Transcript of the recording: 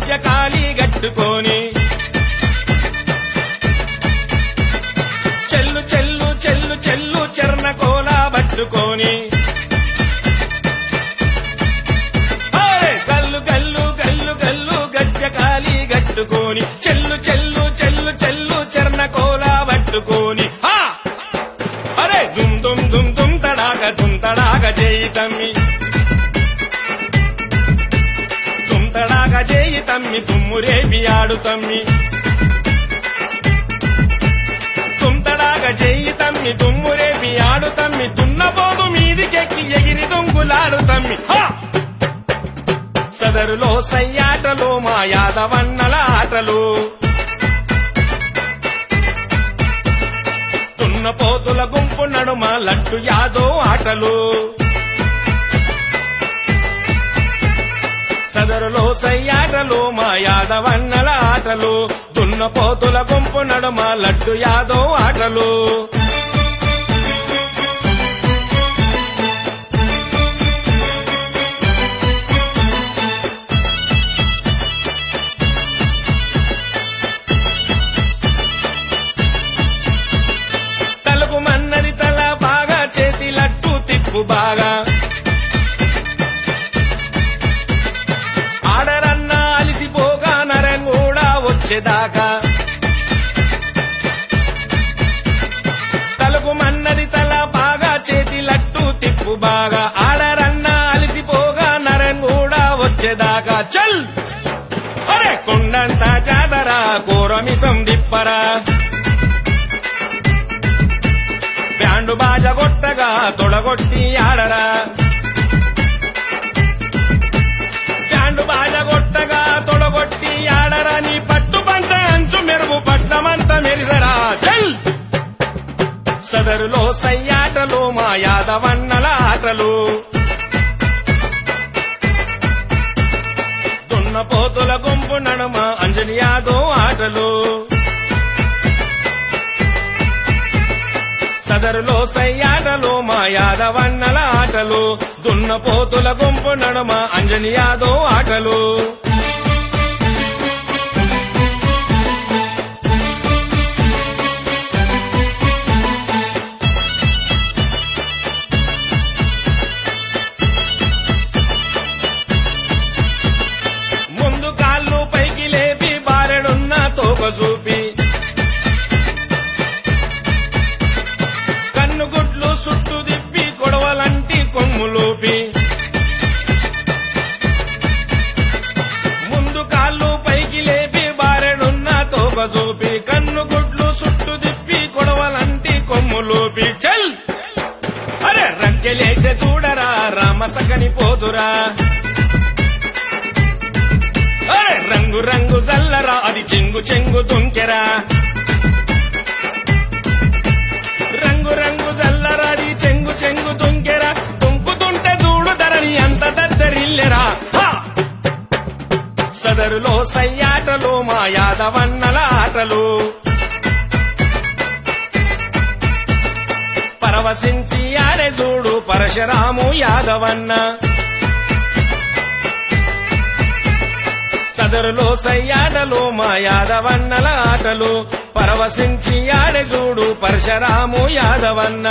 గజ్జకాలి గట్టుకొని చెల్లు చెల్లు చెల్లు చెల్లు చర్ణకోల పట్టుకొని గల్లు గల్లు గల్లు గల్లు గజ్జకాలి గట్టుకొని చెల్లు చెల్లు చెల్లు చెల్లు చర్ణకోల పట్టుకొని అరే దుమ్ దుమ్ దుమ్ దుమ్ తడాక చేయి తమ్మి దుమ్ తడాక చేయి తమ్మి దుమ్మురేపి ఆడు తమ్మి దుమ్ తడాక చేయి తమ్మి దుమ్మురేపి ఆడు తమ్మి దున్నబోదు మీదికెక్కి ఎగిరి దొంగులాడు తమ్మి సదరులో సయ్యాటలు మా యాదవన్నల ఆటలు దున్నపోతుల గుంపు నడుమ లడ్డు యాదో ఆటలు సదరులో సయ్యాటలు మా యాదవన్నల ఆటలు దున్నపోతుల గుంపు నడుమ లడ్డు యాదో ఆటలు మన్నది తల బాగా చేతి లట్టు తిప్పు బాగా ఆడరన్నా అలిసిపోగా నరం కూడా వచ్చేదాకా తలకు మన్నది తల బాగా చేతి లట్టు తిప్పు బాగా ఆడరన్నా అలిసిపోగా నరం కూడా వచ్చేదాకా చల్ అరే కొండంతా జాతరా కోరమిసం దిప్పరా బ్యాండు బాజ కొట్టగా తొడగొట్టి ఆడరా బ్యాండు బాజ కొట్టగా తొడగొట్టి ఆడరా నీ పట్టు పంచ అంచు మెరుగు పట్నమంతా మెరిసరా చల్ సదరులో సయ్యాటలు మా యాదవన్నల ఆటలు దున్నపోతుల గుంపు నడుమ అంజలి యాదో ఆటలు సదరులో సయ్యాటలు మా యాదవన్నల ఆటలు దున్నపోతుల గుంపు నడుమ అంజలి యాదో ఆటలు ముందు కాళ్ళు పైకి లేపి బారెడున్న తోక చూపి కన్నుగుడ్లు సుట్టు దిప్పి కొడవలంటి కొమ్ములూపి ముందు కాళ్ళు పైకి లేపి బారెడున్న తోక చూపి కన్నుగుడ్లు సుట్టు దిప్పి కొడవలంటి కొమ్ములూపి చల్ అరే రంకెలేసే చూడరా రామసకని పోతురా అరే రంగు రంగు జల్లరా అది చెంగు చెంగు దుంకెరా రంగు రంగు జల్లరాది చెంగు చెంగు దుంకెరా దుంకుతుంటే దూడు ధరని అంత దద్దరిల్లెరా సదరులో సయ్యాటలు మా యాదవన్నల ఆటలు పరవశించి ఆడే చూడు పరశురాము యాదవన్న సదరులో సయ్యాటలు మా యాదవన్నల ఆటలు పరవశించి ఆడే చూడు పరశురాము యాదవన్న